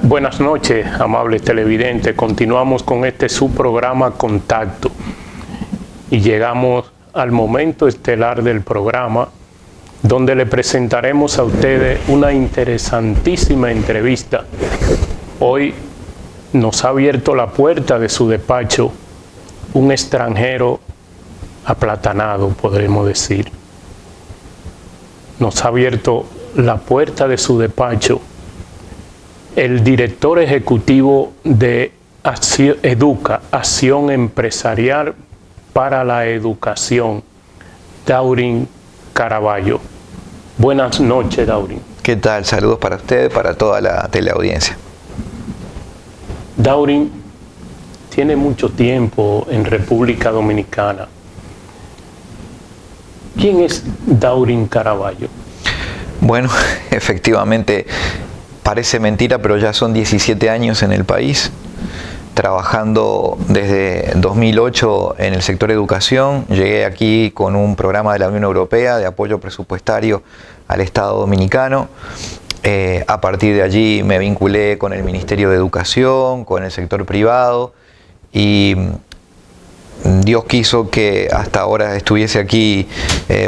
Buenas noches, amables televidentes. Continuamos con este subprograma Contacto y llegamos al momento estelar del programa, donde le presentaremos a ustedes una interesantísima entrevista. Hoy nos ha abierto la puerta de su despacho un extranjero aplatanado, podremos decir. Nos ha abierto la puerta de su despacho el director ejecutivo de Educa, Acción Empresarial para la Educación, Daurin Caraballo. Buenas noches, Daurin. ¿Qué tal? Saludos para usted, para toda la teleaudiencia. Daurin tiene mucho tiempo en República Dominicana. ¿Quién es Daurin Caraballo? Bueno, efectivamente, parece mentira, pero ya son 17 años en el país, trabajando desde 2008 en el sector educación. Llegué aquí con un programa de la Unión Europea de apoyo presupuestario al Estado dominicano. A partir de allí me vinculé con el Ministerio de Educación, con el sector privado, y Dios quiso que hasta ahora estuviese aquí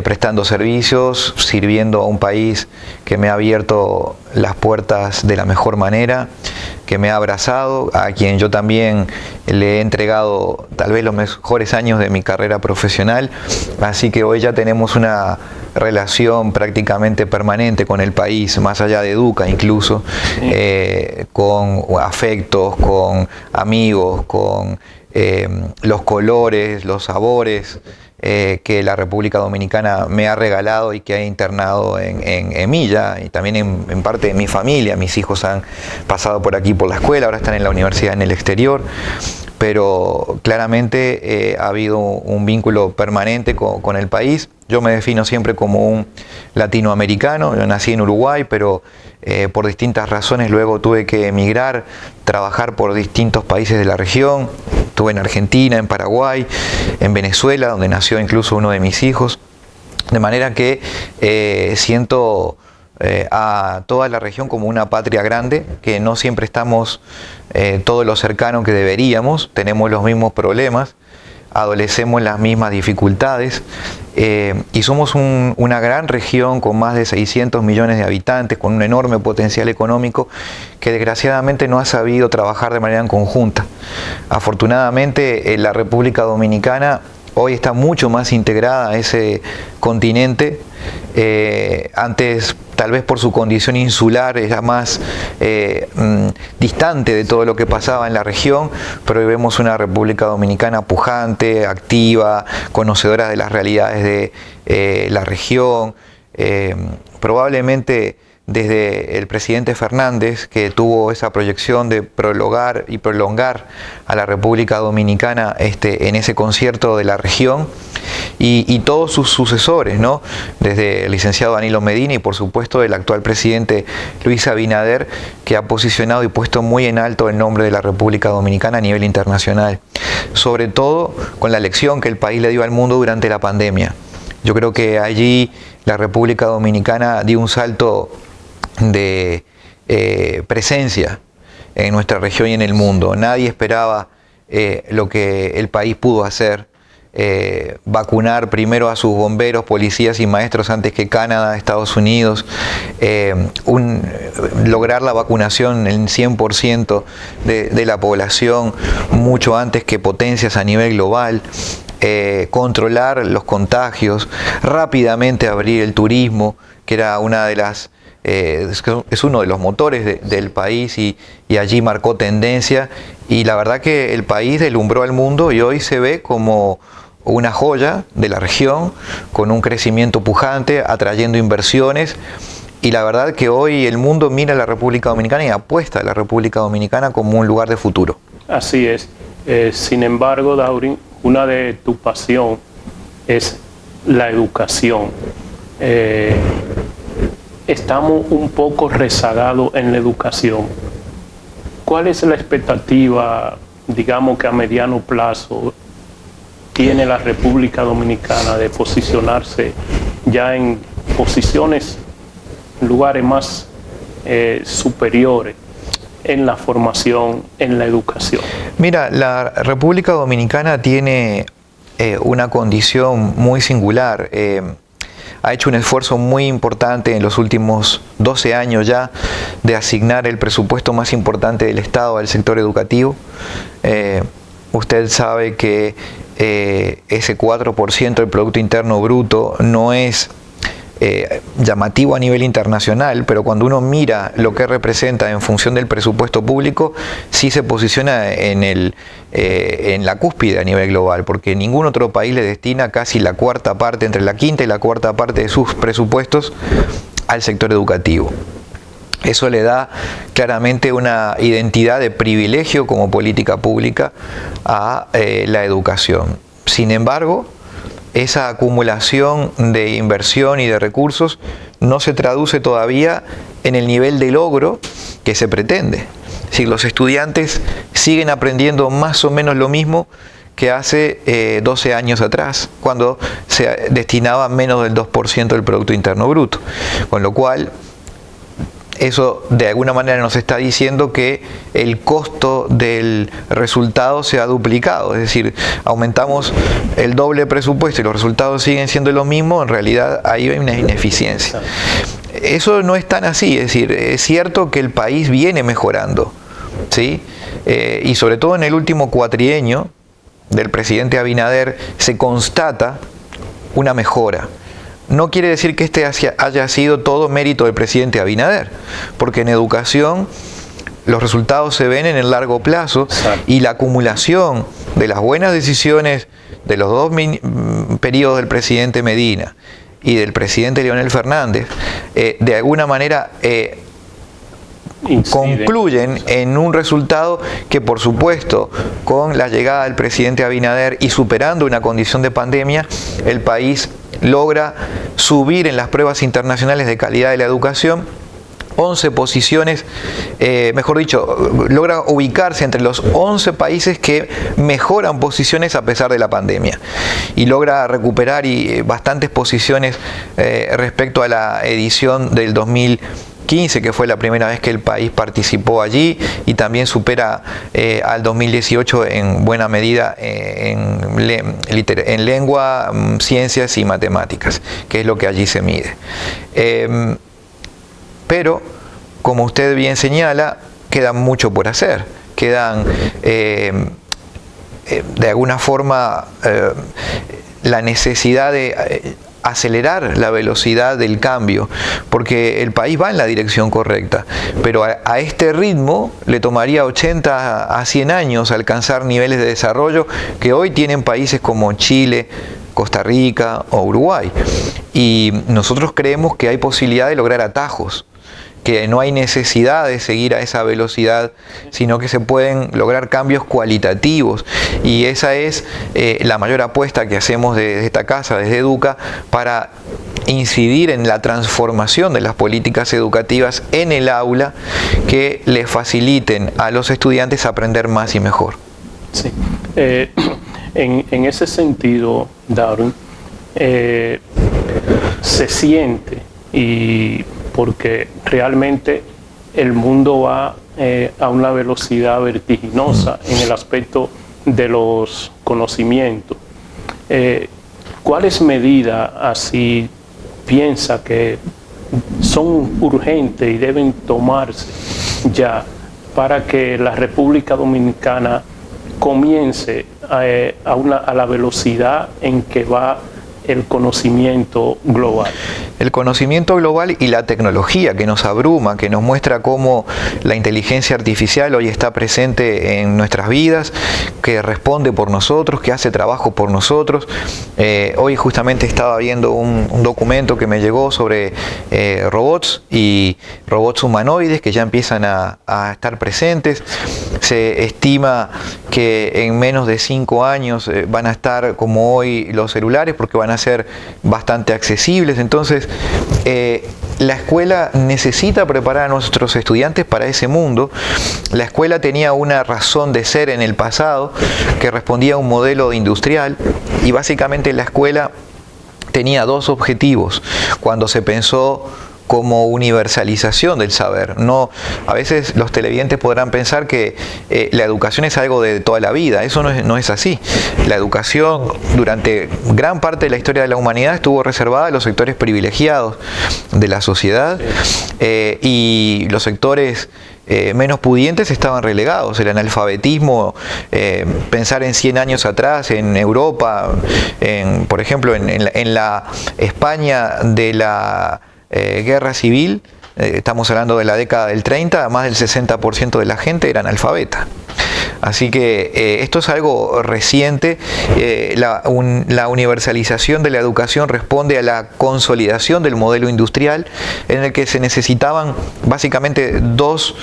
prestando servicios, sirviendo a un país que me ha abierto las puertas de la mejor manera, que me ha abrazado, a quien yo también le he entregado tal vez los mejores años de mi carrera profesional. Así que hoy ya tenemos una relación prácticamente permanente con el país, más allá de Educa incluso, con afectos, con amigos, con los colores, los sabores que la República Dominicana me ha regalado y que ha internado en mí ya, y también en parte de mi familia. Mis hijos han pasado por aquí por la escuela, ahora están en la universidad en el exterior, pero claramente ha habido un vínculo permanente con el país. Yo me defino siempre como un latinoamericano. Yo nací en Uruguay, pero por distintas razones luego tuve que emigrar, trabajar por distintos países de la región. Estuve en Argentina, en Paraguay, en Venezuela, donde nació incluso uno de mis hijos. De manera que siento a toda la región como una patria grande, que no siempre estamos todo lo cercano que deberíamos, tenemos los mismos problemas, adolecemos las mismas dificultades, y somos una gran región con más de 600 millones de habitantes, con un enorme potencial económico que desgraciadamente no ha sabido trabajar de manera en conjunta. Afortunadamente la República Dominicana hoy está mucho más integrada a ese continente. Antes, tal vez por su condición insular, era más distante de todo lo que pasaba en la región, pero hoy vemos una República Dominicana pujante, activa, conocedora de las realidades de la región. Probablemente desde el presidente Fernández, que tuvo esa proyección de prolongar a la República Dominicana en ese concierto de la región, y todos sus sucesores, ¿no? Desde el licenciado Danilo Medina y por supuesto el actual presidente Luis Abinader, que ha posicionado y puesto muy en alto el nombre de la República Dominicana a nivel internacional, sobre todo con la lección que el país le dio al mundo durante la pandemia. Yo creo que allí la República Dominicana dio un salto de presencia en nuestra región y en el mundo. Nadie esperaba lo que el país pudo hacer. Vacunar primero a sus bomberos, policías y maestros antes que Canadá, Estados Unidos, lograr la vacunación en 100% de la población mucho antes que potencias a nivel global, controlar los contagios, rápidamente abrir el turismo, que era una de las es uno de los motores del país, y allí marcó tendencia, y la verdad que el país deslumbró al mundo y hoy se ve como una joya de la región, con un crecimiento pujante, atrayendo inversiones, y la verdad que hoy el mundo mira a la República Dominicana y apuesta a la República Dominicana como un lugar de futuro. Así es. Sin embargo, Daurin, una de tus pasiones es la educación. Estamos un poco rezagados en la educación. ¿Cuál es la expectativa, digamos que a mediano plazo, tiene la República Dominicana de posicionarse ya en posiciones, lugares más superiores en la formación, en la educación? Mira, la República Dominicana tiene una condición muy singular. Ha hecho un esfuerzo muy importante en los últimos 12 años ya de asignar el presupuesto más importante del Estado al sector educativo. Usted sabe que ese 4% del Producto Interno Bruto no es llamativo a nivel internacional, pero cuando uno mira lo que representa en función del presupuesto público, sí se posiciona en la cúspide a nivel global, porque ningún otro país le destina casi la cuarta parte, entre la quinta y la cuarta parte de sus presupuestos al sector educativo. Eso le da claramente una identidad de privilegio como política pública a la educación. Sin embargo, esa acumulación de inversión y de recursos no se traduce todavía en el nivel de logro que se pretende. Si los estudiantes siguen aprendiendo más o menos lo mismo que hace 12 años atrás, cuando se destinaba menos del 2% del Producto Interno Bruto. Con lo cual, eso de alguna manera nos está diciendo que el costo del resultado se ha duplicado, es decir, aumentamos el doble presupuesto y los resultados siguen siendo los mismos, en realidad ahí hay una ineficiencia. Eso no es tan así, es decir, es cierto que el país viene mejorando, ¿sí? Y sobre todo en el último cuatrienio del presidente Abinader se constata una mejora. No quiere decir que este haya sido todo mérito del presidente Abinader, porque en educación los resultados se ven en el largo plazo y la acumulación de las buenas decisiones de los dos periodos del presidente Medina y del presidente Leonel Fernández, de alguna manera concluyen en un resultado que, por supuesto, con la llegada del presidente Abinader y superando una condición de pandemia, el país logra subir en las pruebas internacionales de calidad de la educación 11 posiciones, mejor dicho, logra ubicarse entre los 11 países que mejoran posiciones a pesar de la pandemia y logra recuperar bastantes posiciones respecto a la edición del 2015, que fue la primera vez que el país participó allí, y también supera al 2018 en buena medida en lengua, ciencias y matemáticas, que es lo que allí se mide. Pero, como usted bien señala, queda mucho por hacer. Quedan, de alguna forma, la necesidad de acelerar la velocidad del cambio, porque el país va en la dirección correcta, pero a este ritmo le tomaría 80 a 100 años alcanzar niveles de desarrollo que hoy tienen países como Chile, Costa Rica o Uruguay. Y nosotros creemos que hay posibilidad de lograr atajos, que no hay necesidad de seguir a esa velocidad, sino que se pueden lograr cambios cualitativos, y esa es la mayor apuesta que hacemos desde esta casa, desde Educa, para incidir en la transformación de las políticas educativas en el aula que le faciliten a los estudiantes aprender más y mejor. Sí. En ese sentido, Darwin, se siente, y porque realmente el mundo va a una velocidad vertiginosa en el aspecto de los conocimientos. ¿Cuáles medidas así piensa que son urgentes y deben tomarse ya para que la República Dominicana comience a la velocidad en que va el conocimiento global? El conocimiento global y la tecnología que nos abruma, que nos muestra cómo la inteligencia artificial hoy está presente en nuestras vidas, que responde por nosotros, que hace trabajo por nosotros. Hoy justamente estaba viendo un documento que me llegó sobre robots y robots humanoides que ya empiezan a estar presentes. Se estima que en menos de 5 años van a estar como hoy los celulares, porque van a ser bastante accesibles. Entonces, la escuela necesita preparar a nuestros estudiantes para ese mundo. La escuela tenía una razón de ser en el pasado que respondía a un modelo industrial, y básicamente la escuela tenía dos objetivos cuando se pensó como universalización del saber. No, a veces los televidentes podrán pensar que la educación es algo de toda la vida. Eso no es así. La educación durante gran parte de la historia de la humanidad estuvo reservada a los sectores privilegiados de la sociedad, y los sectores menos pudientes estaban relegados. El analfabetismo, pensar en 100 años atrás, en Europa, por ejemplo, en la España de la guerra civil, estamos hablando de la década del 30, más del 60% de la gente era analfabeta. Así que esto es algo reciente. La universalización de la educación responde a la consolidación del modelo industrial, en el que se necesitaban básicamente dos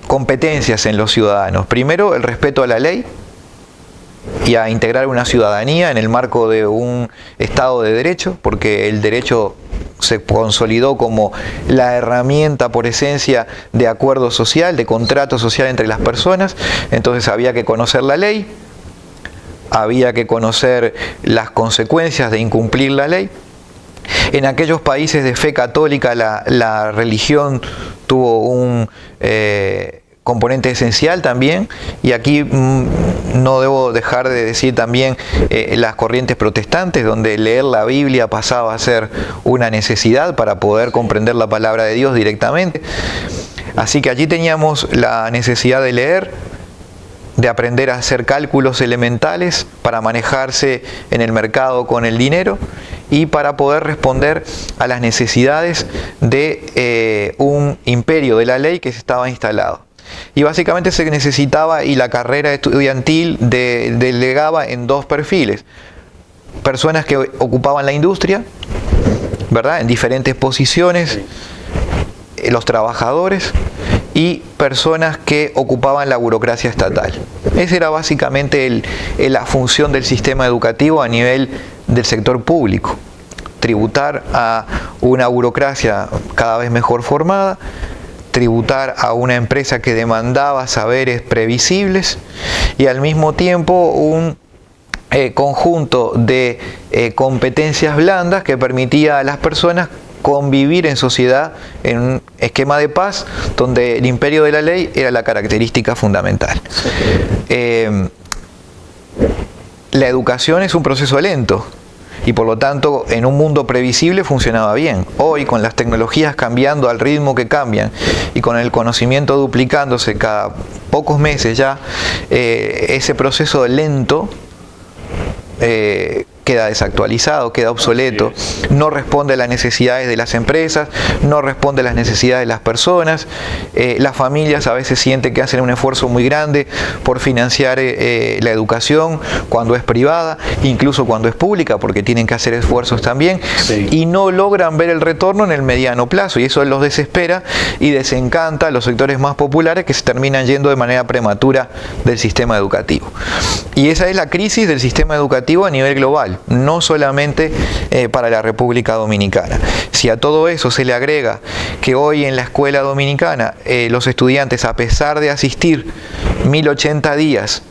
competencias en los ciudadanos. Primero, el respeto a la ley y a integrar una ciudadanía en el marco de un Estado de Derecho, porque el derecho se consolidó como la herramienta por esencia de acuerdo social, de contrato social entre las personas. Entonces había que conocer la ley, había que conocer las consecuencias de incumplir la ley. En aquellos países de fe católica la religión tuvo un componente esencial también, y aquí no debo dejar de decir también las corrientes protestantes, donde leer la Biblia pasaba a ser una necesidad para poder comprender la palabra de Dios directamente. Así que allí teníamos la necesidad de leer, de aprender a hacer cálculos elementales para manejarse en el mercado con el dinero y para poder responder a las necesidades de un imperio de la ley que se estaba instalado. Y básicamente se necesitaba, y la carrera estudiantil delegaba en dos perfiles: personas que ocupaban la industria, ¿verdad?, en diferentes posiciones, los trabajadores, y personas que ocupaban la burocracia estatal. Esa era básicamente la función del sistema educativo a nivel del sector público: tributar a una burocracia cada vez mejor formada, tributar a una empresa que demandaba saberes previsibles, y al mismo tiempo un conjunto de competencias blandas que permitía a las personas convivir en sociedad en un esquema de paz donde el imperio de la ley era la característica fundamental. La educación es un proceso lento, y por lo tanto en un mundo previsible funcionaba bien. Hoy, con las tecnologías cambiando al ritmo que cambian y con el conocimiento duplicándose cada pocos meses ya, ese proceso lento queda desactualizado, queda obsoleto, no responde a las necesidades de las empresas, no responde a las necesidades de las personas. Las familias a veces sienten que hacen un esfuerzo muy grande por financiar la educación cuando es privada, incluso cuando es pública, porque tienen que hacer esfuerzos también, y no logran ver el retorno en el mediano plazo, y eso los desespera y desencanta a los sectores más populares, que se terminan yendo de manera prematura del sistema educativo. Y esa es la crisis del sistema educativo a nivel global, no solamente para la República Dominicana. Si a todo eso se le agrega que hoy en la escuela dominicana los estudiantes, a pesar de asistir 1080 días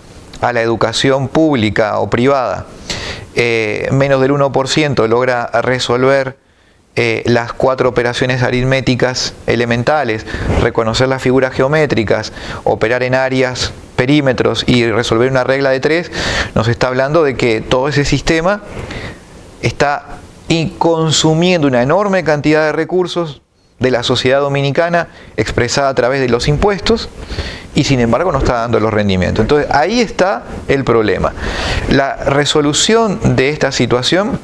a la educación pública o privada, menos del 1% logra resolver las 4 operaciones aritméticas elementales, reconocer las figuras geométricas, operar en áreas, perímetros y resolver una regla de 3, nos está hablando de que todo ese sistema está consumiendo una enorme cantidad de recursos de la sociedad dominicana, expresada a través de los impuestos, y sin embargo no está dando los rendimientos. Entonces ahí está el problema. La resolución de esta situación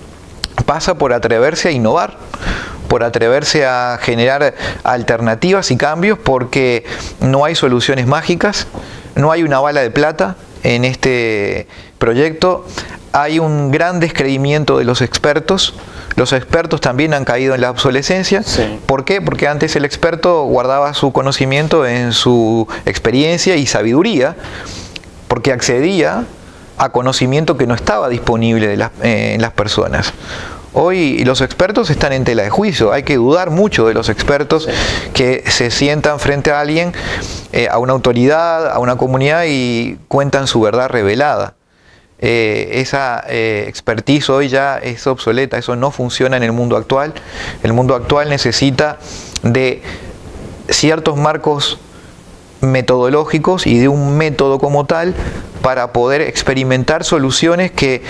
pasa por atreverse a innovar, por atreverse a generar alternativas y cambios, porque no hay soluciones mágicas, no hay una bala de plata en este proyecto. Hay un gran descreimiento de los expertos. Los expertos también han caído en la obsolescencia. Sí. ¿Por qué? Porque antes el experto guardaba su conocimiento en su experiencia y sabiduría, porque accedía a conocimiento que no estaba disponible en las personas. Hoy los expertos están en tela de juicio. Hay que dudar mucho de los expertos que se sientan frente a alguien, a una autoridad, a una comunidad, y cuentan su verdad revelada. esa expertise hoy ya es obsoleta, eso no funciona en el mundo actual. El mundo actual necesita de ciertos marcos metodológicos y de un método como tal para poder experimentar soluciones que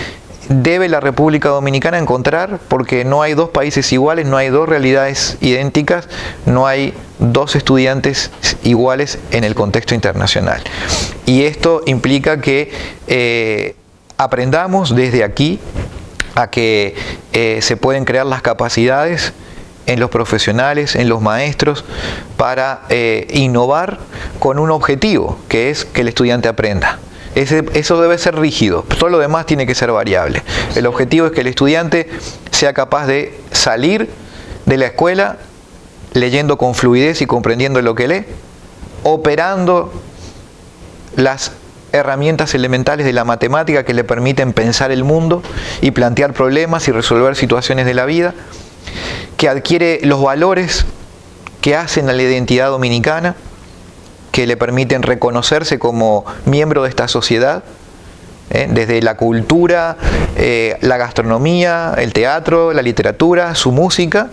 debe la República Dominicana encontrar, porque no hay dos países iguales, no hay dos realidades idénticas, no hay dos estudiantes iguales en el contexto internacional. Y esto implica que aprendamos desde aquí a que se pueden crear las capacidades en los profesionales, en los maestros, para innovar con un objetivo, que es que el estudiante aprenda. Eso debe ser rígido, todo lo demás tiene que ser variable. El objetivo es que el estudiante sea capaz de salir de la escuela leyendo con fluidez y comprendiendo lo que lee, operando las herramientas elementales de la matemática que le permiten pensar el mundo y plantear problemas y resolver situaciones de la vida, que adquiere los valores que hacen a la identidad dominicana, que le permiten reconocerse como miembro de esta sociedad, desde la cultura, la gastronomía, el teatro, la literatura, su música,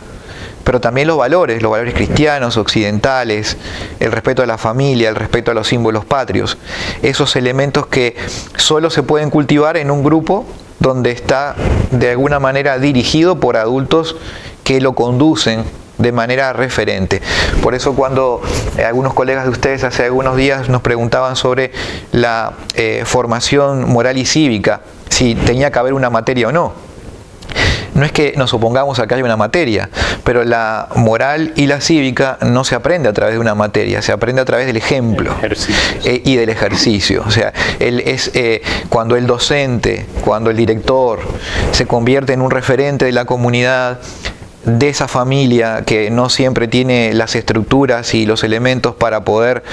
pero también los valores cristianos, occidentales, el respeto a la familia, el respeto a los símbolos patrios, esos elementos que solo se pueden cultivar en un grupo donde está de alguna manera dirigido por adultos que lo conducen de manera referente. Por eso cuando algunos colegas de ustedes hace algunos días nos preguntaban sobre la formación moral y cívica, si tenía que haber una materia o no. No es que nos opongamos a que haya una materia, pero la moral y la cívica no se aprende a través de una materia, se aprende a través del ejemplo y del ejercicio. O sea, cuando el docente, cuando el director se convierte en un referente de la comunidad, de esa familia que no siempre tiene las estructuras y los elementos para poder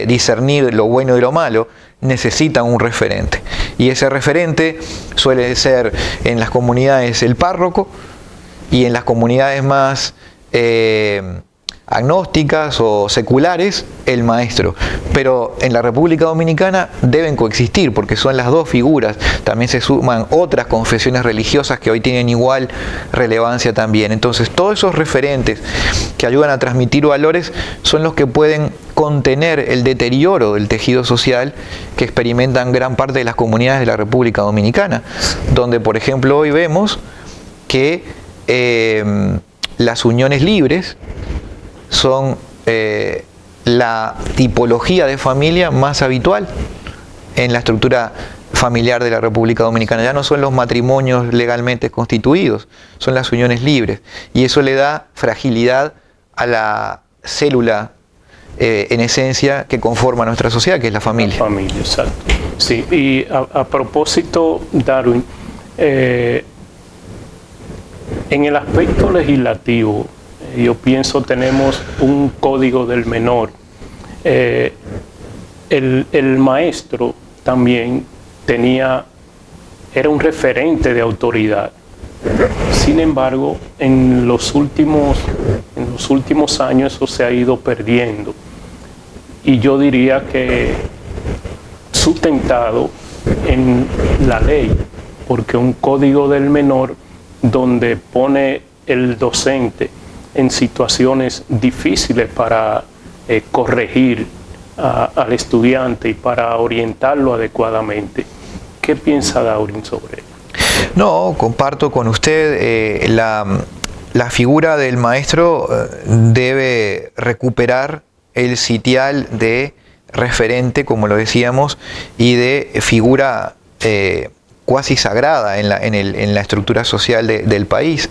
discernir lo bueno y lo malo, necesitan un referente. Y ese referente suele ser en las comunidades el párroco y en las comunidades más agnósticas o seculares el maestro. Pero en la República Dominicana deben coexistir porque son las dos figuras. También se suman otras confesiones religiosas que hoy tienen igual relevancia también. Entonces todos esos referentes que ayudan a transmitir valores son los que pueden contener el deterioro del tejido social que experimentan gran parte de las comunidades de la República Dominicana, donde por ejemplo hoy vemos que las uniones libres son la tipología de familia más habitual en la estructura familiar de la República Dominicana. Ya no son los matrimonios legalmente constituidos, son las uniones libres. Y eso le da fragilidad a la célula en esencia que conforma nuestra sociedad, que es la familia. La familia, exacto. Sí, y a propósito, Darwin, en el aspecto legislativo, yo pienso tenemos un código del menor. El maestro también era un referente de autoridad. Sin embargo, en los últimos años eso se ha ido perdiendo. Y yo diría que sustentado en la ley, porque un código del menor donde pone el docente en situaciones difíciles para corregir al estudiante y para orientarlo adecuadamente. ¿Qué piensa Darwin sobre ello? No, comparto con usted. La figura del maestro debe recuperar el sitial de referente, como lo decíamos, y de figura cuasi sagrada en la estructura social del país,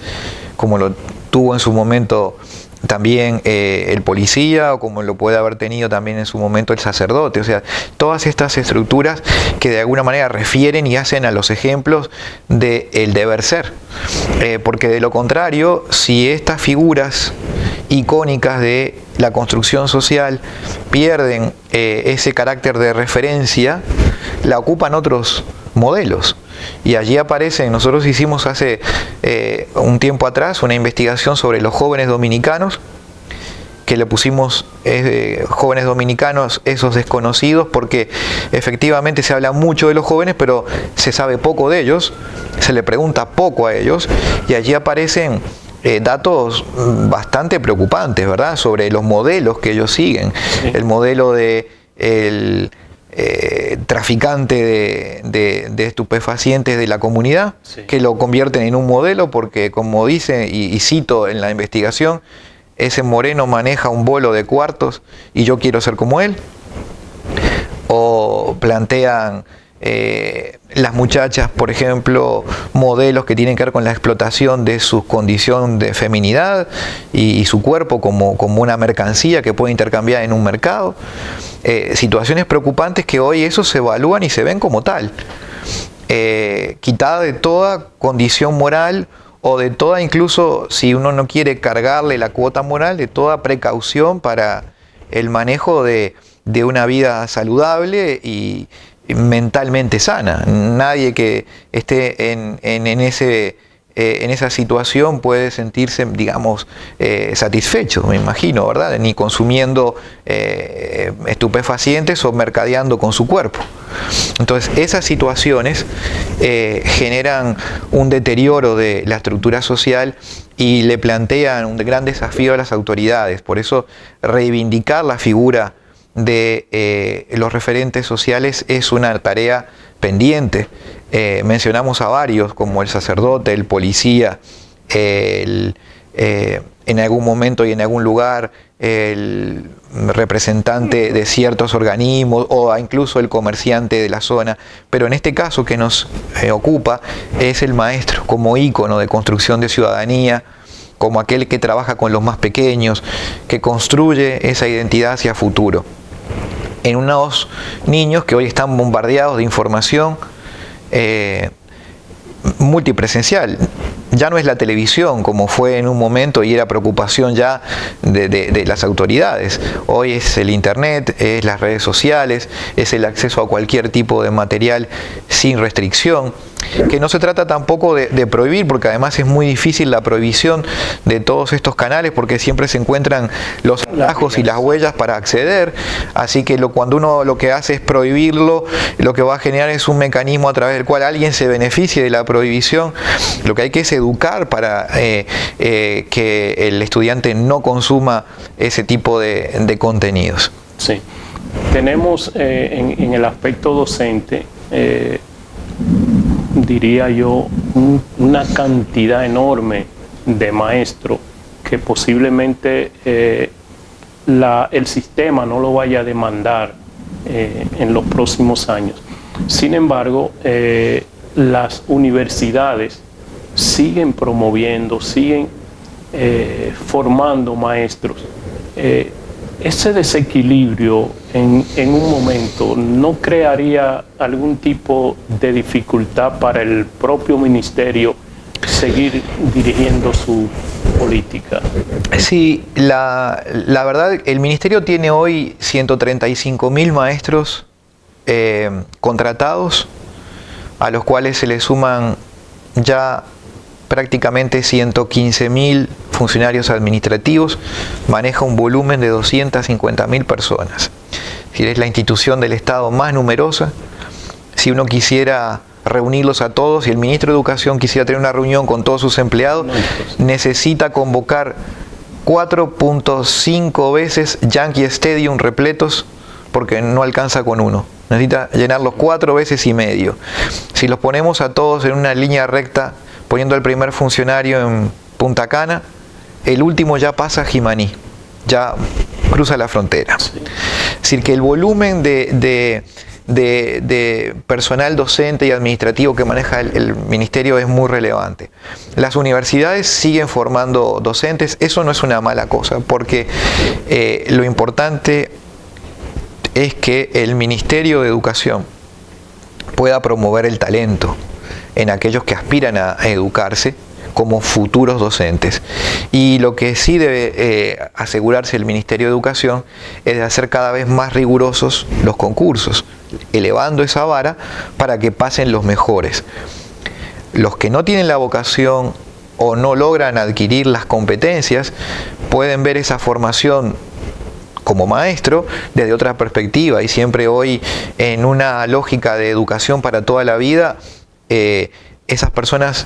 como lo tuvo en su momento también el policía, o como lo puede haber tenido también en su momento el sacerdote. O sea, todas estas estructuras que de alguna manera refieren y hacen a los ejemplos del deber ser. Porque de lo contrario, si estas figuras icónicas de la construcción social pierden ese carácter de referencia, la ocupan otros modelos. Y allí aparecen, nosotros hicimos hace un tiempo atrás una investigación sobre los jóvenes dominicanos que le pusimos jóvenes dominicanos, esos desconocidos, porque efectivamente se habla mucho de los jóvenes, pero se sabe poco de ellos, se le pregunta poco a ellos, y allí aparecen datos bastante preocupantes, ¿verdad?, sobre los modelos que ellos siguen. Sí. El modelo de traficante de estupefacientes de la comunidad, sí, que lo convierten en un modelo porque, como dice, y cito en la investigación, ese moreno maneja un bolo de cuartos y yo quiero ser como él. O plantean las muchachas, por ejemplo, modelos que tienen que ver con la explotación de su condición de feminidad y su cuerpo como una mercancía que puede intercambiar en un mercado. Situaciones preocupantes que hoy eso se evalúan y se ven como tal, quitada de toda condición moral o de toda, incluso si uno no quiere cargarle la cuota moral, de toda precaución para el manejo de una vida saludable y mentalmente sana. Nadie que esté en esa situación puede sentirse, digamos, satisfecho, me imagino, ¿verdad? Ni consumiendo estupefacientes o mercadeando con su cuerpo. Entonces, esas situaciones generan un deterioro de la estructura social y le plantean un gran desafío a las autoridades. Por eso, reivindicar la figura de los referentes sociales es una tarea pendiente. Mencionamos a varios, como el sacerdote, el policía, en algún momento y en algún lugar el representante de ciertos organismos o incluso el comerciante de la zona, pero en este caso que nos ocupa es el maestro como ícono de construcción de ciudadanía, como aquel que trabaja con los más pequeños, que construye esa identidad hacia futuro. En unos niños que hoy están bombardeados de información multipresencial. Ya no es la televisión como fue en un momento y era preocupación ya de las autoridades. Hoy es el internet, es las redes sociales, es el acceso a cualquier tipo de material sin restricción, que no se trata tampoco de prohibir, porque además es muy difícil la prohibición de todos estos canales porque siempre se encuentran los atajos y las huellas para acceder, así que cuando uno lo que hace es prohibirlo, lo que va a generar es un mecanismo a través del cual alguien se beneficie de la prohibición. Lo que hay que es educar para que el estudiante no consuma ese tipo de contenidos. Sí, tenemos en el aspecto docente, diría yo, una cantidad enorme de maestros que posiblemente el sistema no lo vaya a demandar en los próximos años. Sin embargo, las universidades siguen promoviendo, siguen formando maestros. Ese desequilibrio en un momento no crearía algún tipo de dificultad para el propio ministerio seguir dirigiendo su política. Sí, la verdad, el ministerio tiene hoy 135.000 maestros contratados, a los cuales se le suman ya prácticamente 115.000 funcionarios administrativos, maneja un volumen de 250.000 personas. Es decir, es la institución del Estado más numerosa. Si uno quisiera reunirlos a todos, si el ministro de Educación quisiera tener una reunión con todos sus empleados, necesita convocar 4.5 veces Yankee Stadium repletos porque no alcanza con uno. Necesita llenarlos 4 veces y medio. Si los ponemos a todos en una línea recta, poniendo al primer funcionario en Punta Cana, el último ya pasa a Jimaní, ya cruza la frontera. Sí. Es decir, que el volumen de personal docente y administrativo que maneja el ministerio es muy relevante. Las universidades siguen formando docentes, eso no es una mala cosa, porque lo importante es que el Ministerio de Educación pueda promover el talento en aquellos que aspiran a educarse como futuros docentes. Y lo que sí debe asegurarse el Ministerio de Educación es de hacer cada vez más rigurosos los concursos, elevando esa vara para que pasen los mejores. Los que no tienen la vocación o no logran adquirir las competencias, pueden ver esa formación como maestro desde otra perspectiva, y siempre hoy en una lógica de educación para toda la vida, esas personas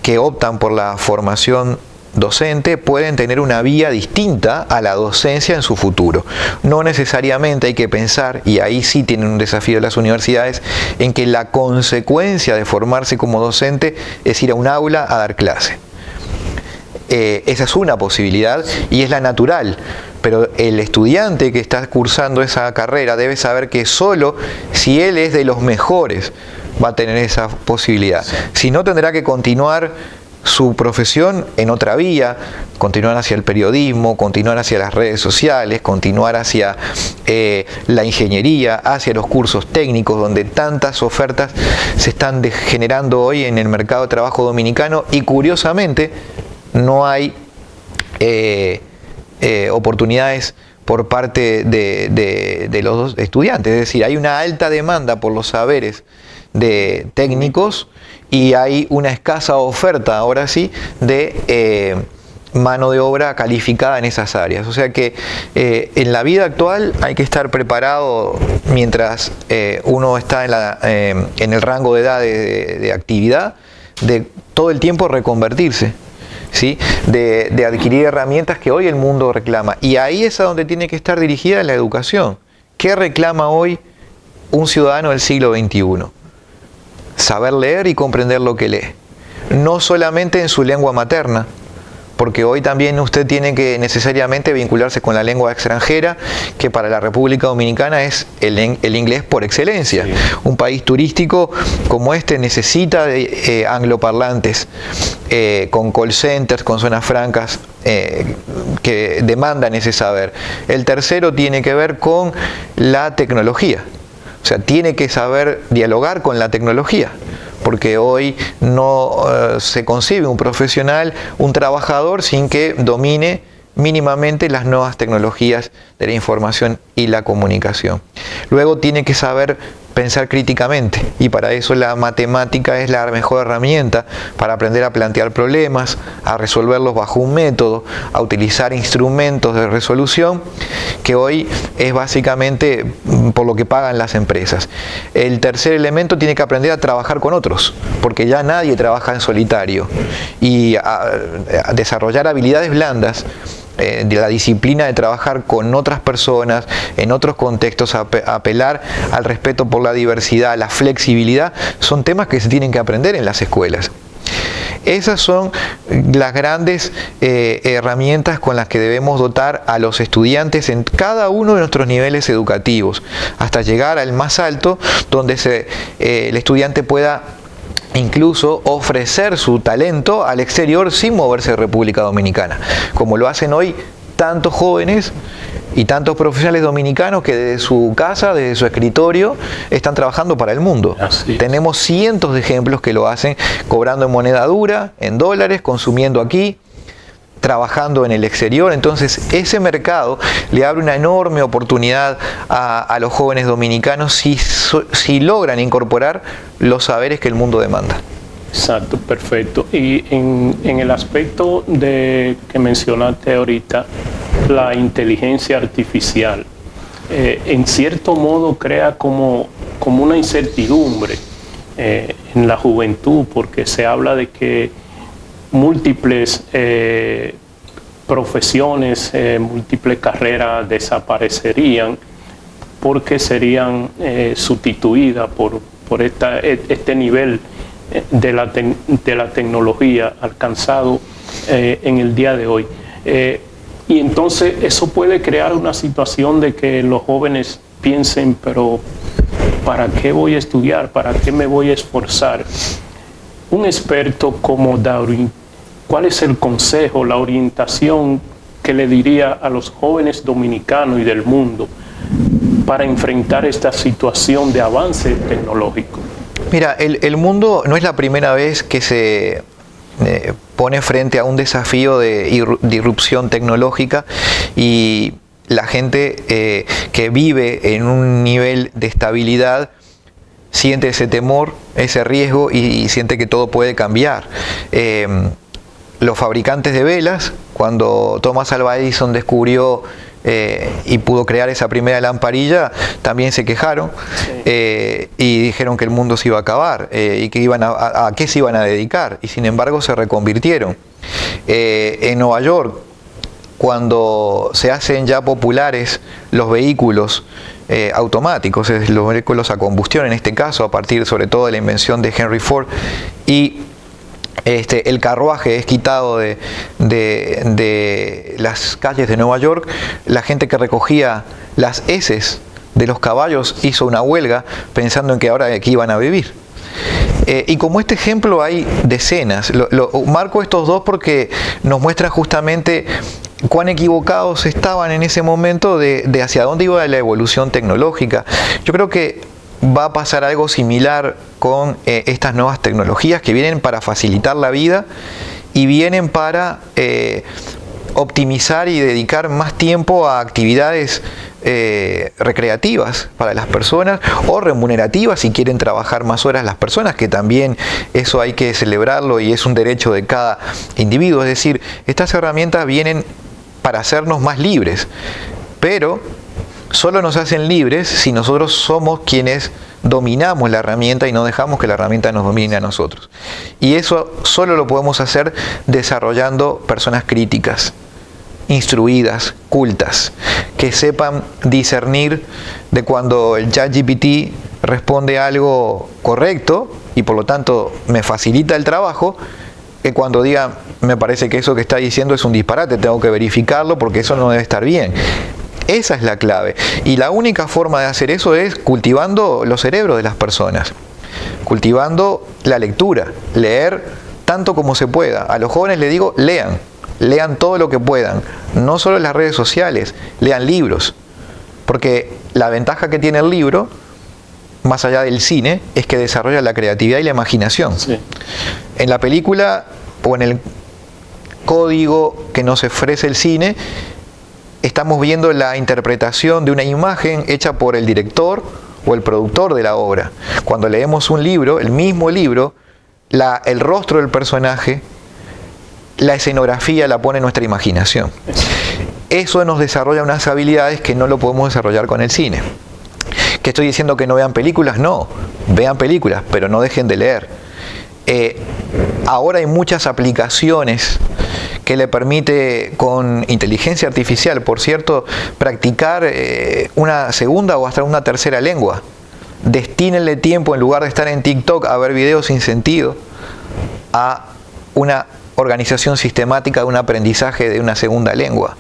que optan por la formación docente pueden tener una vía distinta a la docencia en su futuro. No necesariamente hay que pensar, y ahí sí tienen un desafío las universidades, en que la consecuencia de formarse como docente es ir a un aula a dar clase. Esa es una posibilidad y es la natural, pero el estudiante que está cursando esa carrera debe saber que solo si él es de los mejores va a tener esa posibilidad. Si no, tendrá que continuar su profesión en otra vía, continuar hacia el periodismo, continuar hacia las redes sociales, continuar hacia la ingeniería, hacia los cursos técnicos, donde tantas ofertas se están generando hoy en el mercado de trabajo dominicano, y curiosamente no hay oportunidades por parte de los estudiantes. Es decir, hay una alta demanda por los saberes de técnicos y hay una escasa oferta, ahora sí, de mano de obra calificada en esas áreas. O sea que en la vida actual hay que estar preparado mientras uno está en el rango de edad de actividad, de todo el tiempo reconvertirse, ¿sí? De adquirir herramientas que hoy el mundo reclama. Y ahí es a donde tiene que estar dirigida la educación. ¿Qué reclama hoy un ciudadano del siglo XXI? Saber leer y comprender lo que lee. No solamente en su lengua materna, porque hoy también usted tiene que necesariamente vincularse con la lengua extranjera, que para la República Dominicana es el inglés por excelencia. Sí. Un país turístico como este necesita de angloparlantes, con call centers, con zonas francas, que demandan ese saber. El tercero tiene que ver con la tecnología. O sea, tiene que saber dialogar con la tecnología, porque hoy no se concibe un profesional, un trabajador, sin que domine mínimamente las nuevas tecnologías de la información y la comunicación. Luego tiene que saber pensar críticamente, y para eso la matemática es la mejor herramienta para aprender a plantear problemas, a resolverlos bajo un método, a utilizar instrumentos de resolución, que hoy es básicamente por lo que pagan las empresas. El tercer elemento, tiene que aprender a trabajar con otros, porque ya nadie trabaja en solitario, y a desarrollar habilidades blandas, de la disciplina de trabajar con otras personas, en otros contextos, apelar al respeto por la diversidad, la flexibilidad, son temas que se tienen que aprender en las escuelas. Esas son las grandes herramientas con las que debemos dotar a los estudiantes en cada uno de nuestros niveles educativos, hasta llegar al más alto, donde el estudiante pueda incluso ofrecer su talento al exterior sin moverse de República Dominicana, como lo hacen hoy tantos jóvenes y tantos profesionales dominicanos que desde su casa, desde su escritorio, están trabajando para el mundo. Tenemos cientos de ejemplos que lo hacen cobrando en moneda dura, en dólares, consumiendo aquí, trabajando en el exterior. Entonces ese mercado le abre una enorme oportunidad a los jóvenes dominicanos si logran incorporar los saberes que el mundo demanda. Exacto, perfecto. Y en el aspecto que mencionaste ahorita, la inteligencia artificial, en cierto modo crea como una incertidumbre en la juventud, porque se habla de que múltiples profesiones, múltiples carreras desaparecerían porque serían sustituidas por este nivel de la tecnología alcanzado en el día de hoy. Y entonces eso puede crear una situación de que los jóvenes piensen, pero ¿para qué voy a estudiar? ¿Para qué me voy a esforzar? Un experto como Darwin, ¿cuál es el consejo, la orientación que le diría a los jóvenes dominicanos y del mundo para enfrentar esta situación de avance tecnológico? Mira, el mundo no es la primera vez que se pone frente a un desafío de disrupción tecnológica, y la gente que vive en un nivel de estabilidad siente ese temor, ese riesgo, y siente que todo puede cambiar. los fabricantes de velas, cuando Thomas Alva Edison descubrió y pudo crear esa primera lamparilla, también se quejaron, y dijeron que el mundo se iba a acabar, y que iban a qué se iban a dedicar, y sin embargo se reconvirtieron. En Nueva York, cuando se hacen ya populares los vehículos automáticos, es los vehículos a combustión en este caso, a partir sobre todo de la invención de Henry Ford, y el carruaje es quitado de las calles de Nueva York, la gente que recogía las heces de los caballos hizo una huelga pensando en que ahora aquí iban a vivir. Y como este ejemplo hay decenas. Marco estos dos porque nos muestran justamente cuán equivocados estaban en ese momento de hacia dónde iba la evolución tecnológica. Yo creo que va a pasar algo similar con estas nuevas tecnologías que vienen para facilitar la vida y vienen para optimizar y dedicar más tiempo a actividades recreativas para las personas o remunerativas si quieren trabajar más horas las personas, que también eso hay que celebrarlo y es un derecho de cada individuo. Es decir, estas herramientas vienen para hacernos más libres, pero solo nos hacen libres si nosotros somos quienes dominamos la herramienta y no dejamos que la herramienta nos domine a nosotros. Y eso solo lo podemos hacer desarrollando personas críticas, instruidas, cultas, que sepan discernir de cuando el ChatGPT responde algo correcto y por lo tanto me facilita el trabajo, que cuando diga me parece que eso que está diciendo es un disparate, tengo que verificarlo porque eso no debe estar bien. Esa es la clave. Y la única forma de hacer eso es cultivando los cerebros de las personas, cultivando la lectura, leer tanto como se pueda. A los jóvenes les digo, lean todo lo que puedan, no solo en las redes sociales, lean libros, porque la ventaja que tiene el libro, más allá del cine, es que desarrolla la creatividad y la imaginación. Sí. En la película o en el código que nos ofrece el cine, estamos viendo la interpretación de una imagen hecha por el director o el productor de la obra. Cuando leemos un libro, el mismo libro, el rostro del personaje, la escenografía la pone nuestra imaginación. Eso nos desarrolla unas habilidades que no lo podemos desarrollar con el cine. ¿Que estoy diciendo que no vean películas? No, vean películas, pero no dejen de leer. Ahora hay muchas aplicaciones que le permite con inteligencia artificial, por cierto, practicar una segunda o hasta una tercera lengua. Destínenle tiempo, en lugar de estar en TikTok a ver videos sin sentido, a una organización sistemática de un aprendizaje de una segunda lengua.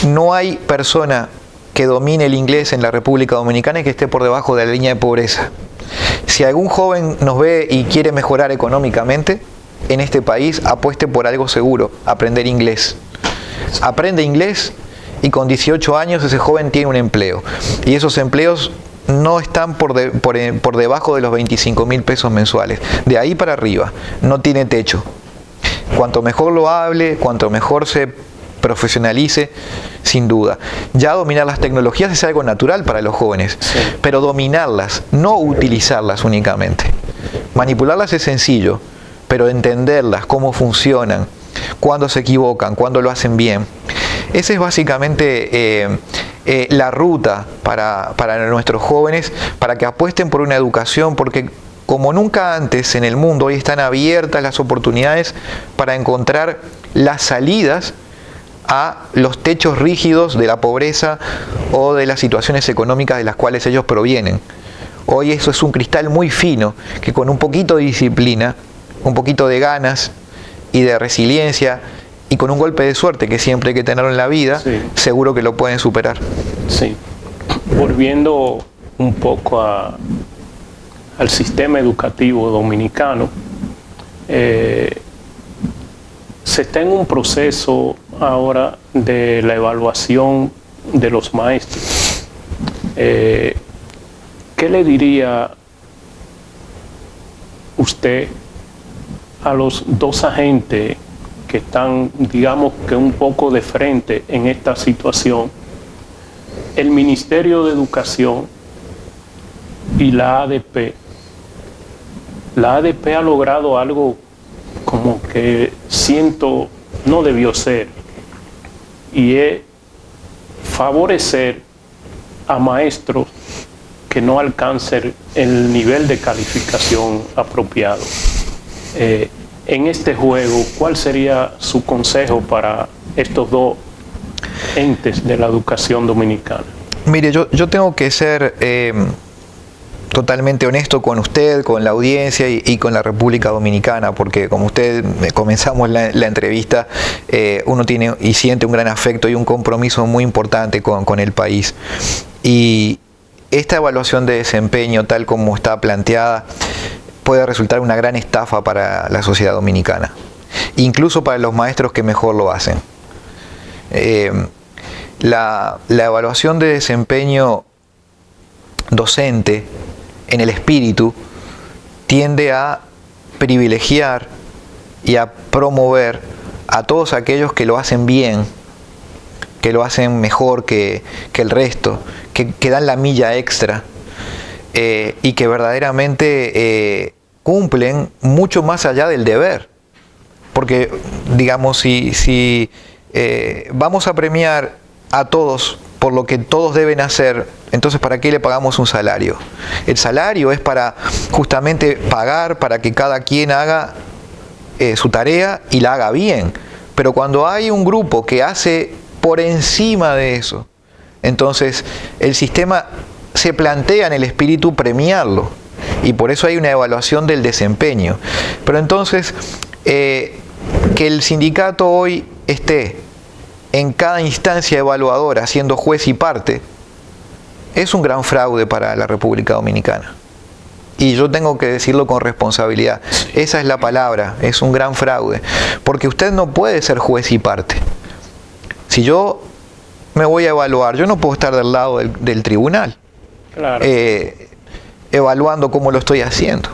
No hay persona que domine el inglés en la República Dominicana y que esté por debajo de la línea de pobreza. Si algún joven nos ve y quiere mejorar económicamente en este país, apueste por algo seguro: aprender inglés. Aprende inglés y con 18 años ese joven tiene un empleo. Y esos empleos no están por debajo de los 25.000 pesos mensuales. De ahí para arriba, no tiene techo. Cuanto mejor lo hable, cuanto mejor se profesionalice, sin duda. Ya dominar las tecnologías es algo natural para los jóvenes, sí, pero dominarlas, no utilizarlas únicamente. Manipularlas es sencillo, pero entenderlas, cómo funcionan, cuándo se equivocan, cuándo lo hacen bien. Esa es básicamente la ruta para nuestros jóvenes, para que apuesten por una educación, porque como nunca antes en el mundo hoy están abiertas las oportunidades para encontrar las salidas a los techos rígidos de la pobreza o de las situaciones económicas de las cuales ellos provienen. Hoy eso es un cristal muy fino que con un poquito de disciplina, un poquito de ganas y de resiliencia y con un golpe de suerte que siempre hay que tenerlo en la vida, sí, seguro que lo pueden superar. Sí. Volviendo un poco al sistema educativo dominicano, se está en un proceso ahora de la evaluación de los maestros. ¿Qué le diría usted a los dos agentes que están, digamos que un poco de frente en esta situación, el Ministerio de Educación y la ADP? La ADP ha logrado algo como que siento no debió ser, y es favorecer a maestros que no alcancen el nivel de calificación apropiado. En este juego, ¿cuál sería su consejo para estos dos entes de la educación dominicana? Mire, yo tengo que ser totalmente honesto con usted, con la audiencia y con la República Dominicana, porque como usted comenzamos la entrevista, uno tiene y siente un gran afecto y un compromiso muy importante con el país. Y esta evaluación de desempeño, tal como está planteada, puede resultar una gran estafa para la sociedad dominicana, incluso para los maestros que mejor lo hacen. La evaluación de desempeño docente en el espíritu tiende a privilegiar y a promover a todos aquellos que lo hacen bien, que lo hacen mejor que el resto, que dan la milla extra y que verdaderamente cumplen mucho más allá del deber. Porque, digamos, si vamos a premiar a todos por lo que todos deben hacer, entonces ¿para qué le pagamos un salario? El salario es para justamente pagar para que cada quien haga su tarea y la haga bien. Pero cuando hay un grupo que hace por encima de eso, entonces el sistema se plantea en el espíritu premiarlo, y por eso hay una evaluación del desempeño. Pero entonces, que el sindicato hoy esté en cada instancia evaluadora siendo juez y parte, es un gran fraude para la República Dominicana. Y yo tengo que decirlo con responsabilidad. Esa es la palabra, es un gran fraude. Porque usted no puede ser juez y parte. Si yo me voy a evaluar, yo no puedo estar del lado del tribunal, Claro. Evaluando cómo lo estoy haciendo.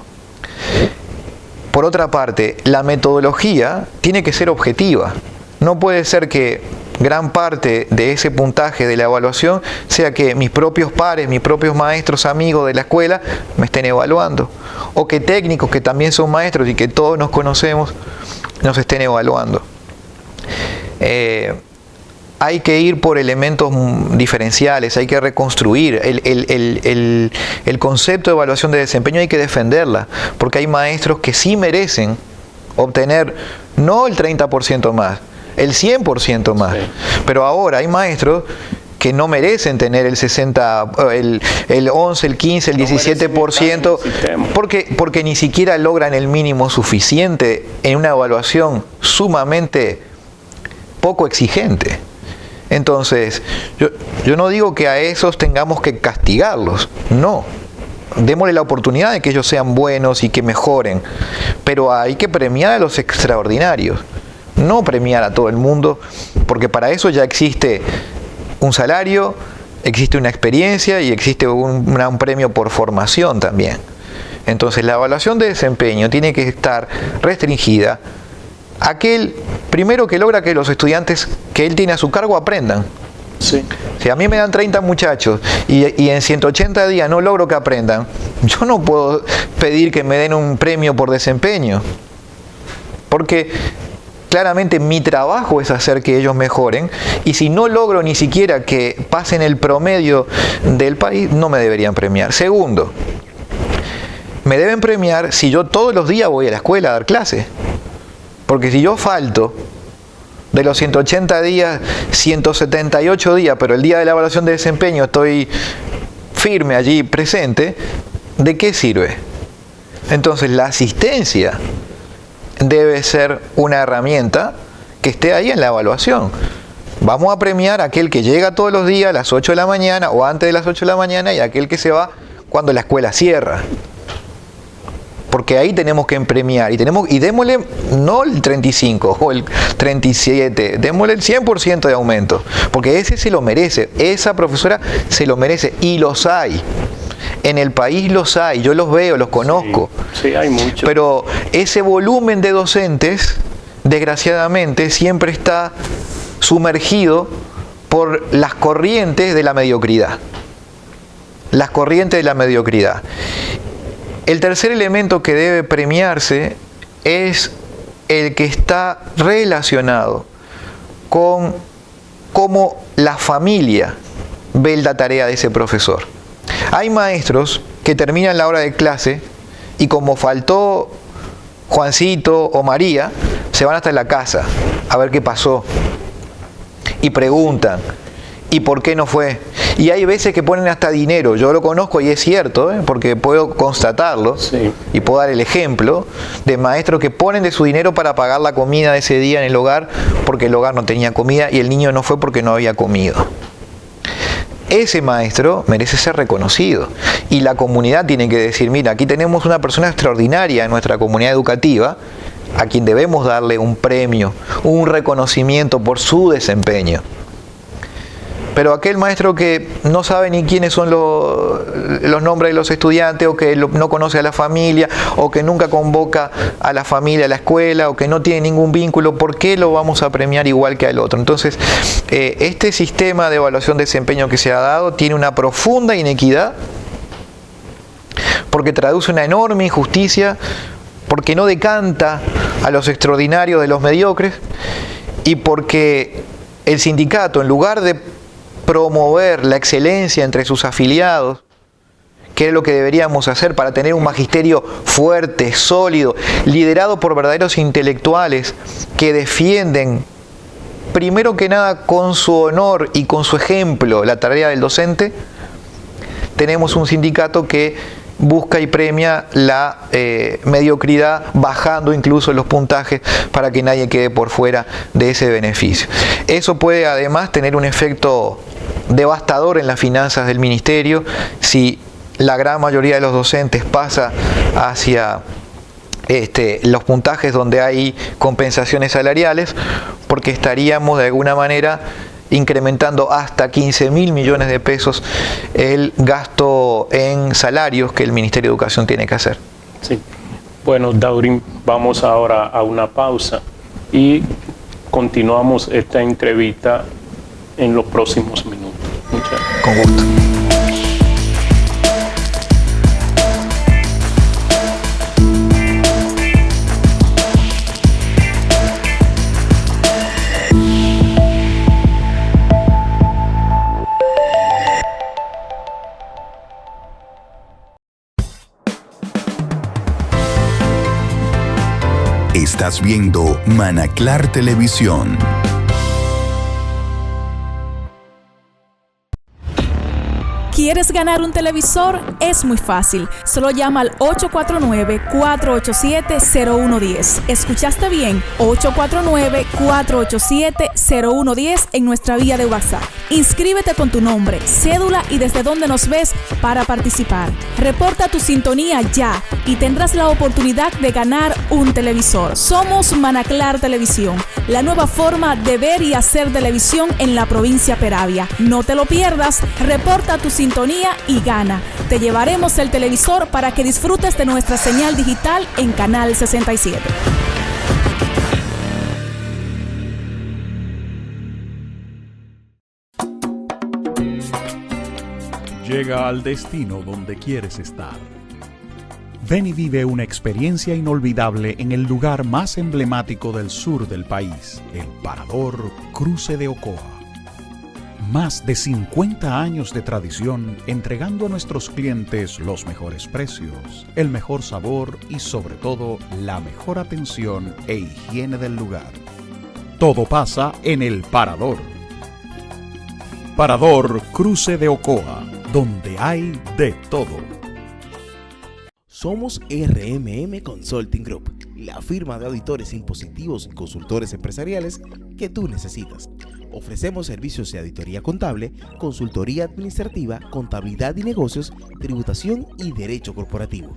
Por otra parte, la metodología tiene que ser objetiva. No puede ser que gran parte de ese puntaje de la evaluación sea que mis propios pares, mis propios maestros amigos de la escuela me estén evaluando, o que técnicos que también son maestros y que todos nos conocemos nos estén evaluando. Hay que ir por elementos diferenciales, hay que reconstruir el concepto de evaluación de desempeño, hay que defenderla, porque hay maestros que sí merecen obtener no el 30% más, el 100% más. Sí. Pero ahora hay maestros que no merecen tener el 60, el 11, el 15, el 17%, porque ni siquiera logran el mínimo suficiente en una evaluación sumamente poco exigente. Entonces, yo no digo que a esos tengamos que castigarlos, no. Démosle la oportunidad de que ellos sean buenos y que mejoren, pero hay que premiar a los extraordinarios, no premiar a todo el mundo, porque para eso ya existe un salario, existe una experiencia y existe un premio por formación también. Entonces, la evaluación de desempeño tiene que estar restringida a aquel primero que logra que los estudiantes que él tiene a su cargo aprendan. Sí. Si a mí me dan 30 muchachos y en 180 días no logro que aprendan, yo no puedo pedir que me den un premio por desempeño, porque claramente mi trabajo es hacer que ellos mejoren, y si no logro ni siquiera que pasen el promedio del país, no me deberían premiar. Segundo, me deben premiar si yo todos los días voy a la escuela a dar clases, porque si yo falto de los 180 días, 178 días, pero el día de la evaluación de desempeño estoy firme allí presente, ¿de qué sirve? Entonces la asistencia debe ser una herramienta que esté ahí en la evaluación. Vamos a premiar a aquel que llega todos los días a las 8 de la mañana o antes de las 8 de la mañana, y a aquel que se va cuando la escuela cierra. Porque ahí tenemos que premiar y démosle no el 35 o el 37, démosle el 100% de aumento, porque ese se lo merece, esa profesora se lo merece, y los hay. En el país los hay, yo los veo, los conozco. Sí, hay muchos. Pero ese volumen de docentes, desgraciadamente, siempre está sumergido por las corrientes de la mediocridad. Las corrientes de la mediocridad. El tercer elemento que debe premiarse es el que está relacionado con cómo la familia ve la tarea de ese profesor. Hay maestros que terminan la hora de clase y como faltó Juancito o María, se van hasta la casa a ver qué pasó y preguntan, ¿y por qué no fue? Y hay veces que ponen hasta dinero, yo lo conozco y es cierto, porque puedo constatarlo, sí, y puedo dar el ejemplo de maestros que ponen de su dinero para pagar la comida de ese día en el hogar porque el hogar no tenía comida y el niño no fue porque no había comido. Ese maestro merece ser reconocido y la comunidad tiene que decir, mira, aquí tenemos una persona extraordinaria en nuestra comunidad educativa a quien debemos darle un premio, un reconocimiento por su desempeño. Pero aquel maestro que no sabe ni quiénes son los nombres de los estudiantes, o que no conoce a la familia, o que nunca convoca a la familia a la escuela, o que no tiene ningún vínculo, ¿por qué lo vamos a premiar igual que al otro? Entonces, este sistema de evaluación de desempeño que se ha dado tiene una profunda inequidad, porque traduce una enorme injusticia, porque no decanta a los extraordinarios de los mediocres, y porque el sindicato, en lugar de promover la excelencia entre sus afiliados, que es lo que deberíamos hacer para tener un magisterio fuerte, sólido, liderado por verdaderos intelectuales que defienden, primero que nada, con su honor y con su ejemplo, la tarea del docente, tenemos un sindicato que busca y premia la mediocridad, bajando incluso los puntajes para que nadie quede por fuera de ese beneficio. Eso puede además tener un efecto devastador en las finanzas del ministerio si la gran mayoría de los docentes pasa hacia los puntajes donde hay compensaciones salariales, porque estaríamos de alguna manera incrementando hasta 15.000 millones de pesos el gasto en salarios que el Ministerio de Educación tiene que hacer. Sí. Bueno, Daurin, vamos ahora a una pausa y continuamos esta entrevista en los próximos minutos. Muchas gracias. Con gusto. Estás viendo Manaclar Televisión. ¿Quieres ganar un televisor? Es muy fácil. Solo llama al 849-487-0110. ¿Escuchaste bien? 849-487-0110 en nuestra vía de WhatsApp. Inscríbete con tu nombre, cédula y desde dónde nos ves para participar. Reporta tu sintonía ya y tendrás la oportunidad de ganar un televisor. Somos Manaclar Televisión, la nueva forma de ver y hacer televisión en la provincia Peravia. No te lo pierdas. Reporta tu sintonía y gana. Te llevaremos el televisor para que disfrutes de nuestra señal digital en Canal 67. Llega al destino donde quieres estar. Ven y vive una experiencia inolvidable en el lugar más emblemático del sur del país, el Parador Cruce de Ocoa. Más de 50 años de tradición entregando a nuestros clientes los mejores precios, el mejor sabor y sobre todo la mejor atención e higiene del lugar. Todo pasa en el Parador. Parador Cruce de Ocoa, donde hay de todo. Somos RMM Consulting Group, la firma de auditores impositivos y consultores empresariales que tú necesitas. Ofrecemos servicios de auditoría contable, consultoría administrativa, contabilidad y negocios, tributación y derecho corporativo.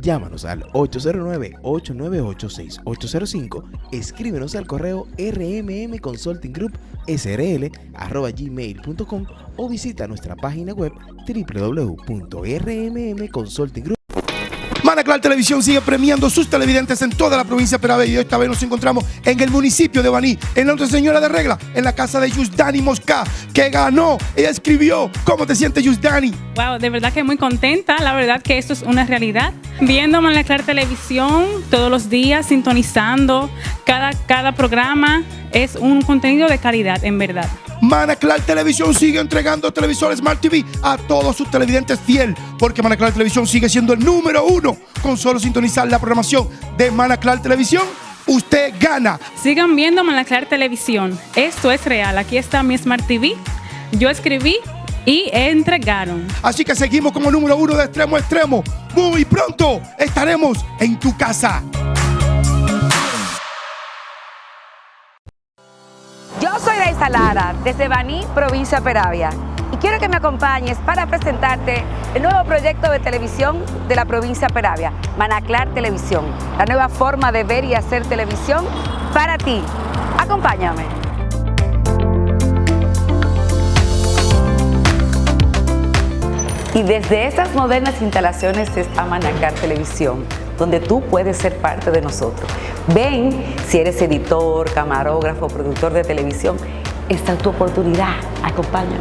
Llámanos al 809-898-6805, escríbenos al correo rmmconsultinggroup@gmail.com o visita nuestra página web www.rmmconsultinggroup. Manaclar Televisión sigue premiando sus televidentes en toda la provincia de Peravia y esta vez nos encontramos en el municipio de Baní, en Nuestra Señora de Regla, en la casa de Yusdani Mosca, que ganó. Ella escribió. ¿Cómo te sientes, Yusdani? Wow, de verdad que muy contenta. La verdad que esto es una realidad. Viendo Manaclar Televisión todos los días, sintonizando cada programa, es un contenido de calidad, en verdad. Manaclar Televisión sigue entregando televisores Smart TV a todos sus televidentes fiel, porque Manaclar Televisión sigue siendo el número 1. Con solo sintonizar la programación de Manaclar Televisión, usted gana. Sigan viendo Manaclar Televisión. Esto es real. Aquí está mi Smart TV. Yo escribí y entregaron. Así que seguimos como número 1 de extremo a extremo. Muy pronto estaremos en tu casa. Yo soy Daisa Lara, desde Baní, provincia de Peravia, y quiero que me acompañes para presentarte el nuevo proyecto de televisión de la provincia de Peravia, Manaclar Televisión, la nueva forma de ver y hacer televisión para ti. Acompáñame. Y desde estas modernas instalaciones está Manaclar Televisión, donde tú puedes ser parte de nosotros. Ven, si eres editor, camarógrafo, productor de televisión, esta es tu oportunidad. Acompáñame.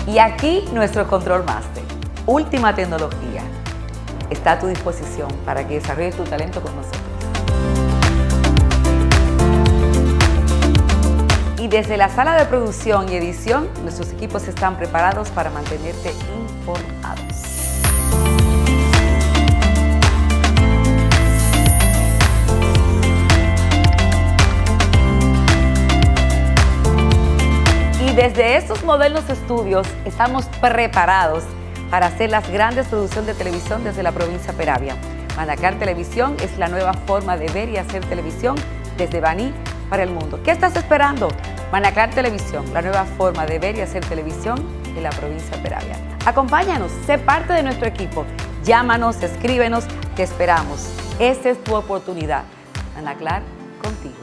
Y aquí nuestro Control Master, última tecnología, está a tu disposición para que desarrolles tu talento con nosotros. Y desde la sala de producción y edición, nuestros equipos están preparados para mantenerte informados. Y desde estos modernos estudios estamos preparados para hacer las grandes producciones de televisión desde la provincia de Peravia. Manaclar Televisión es la nueva forma de ver y hacer televisión desde Baní para el mundo. ¿Qué estás esperando? Manaclar Televisión, la nueva forma de ver y hacer televisión en la provincia de Peravia. Acompáñanos, sé parte de nuestro equipo. Llámanos, escríbenos, te esperamos. Esta es tu oportunidad. Manaclar, contigo.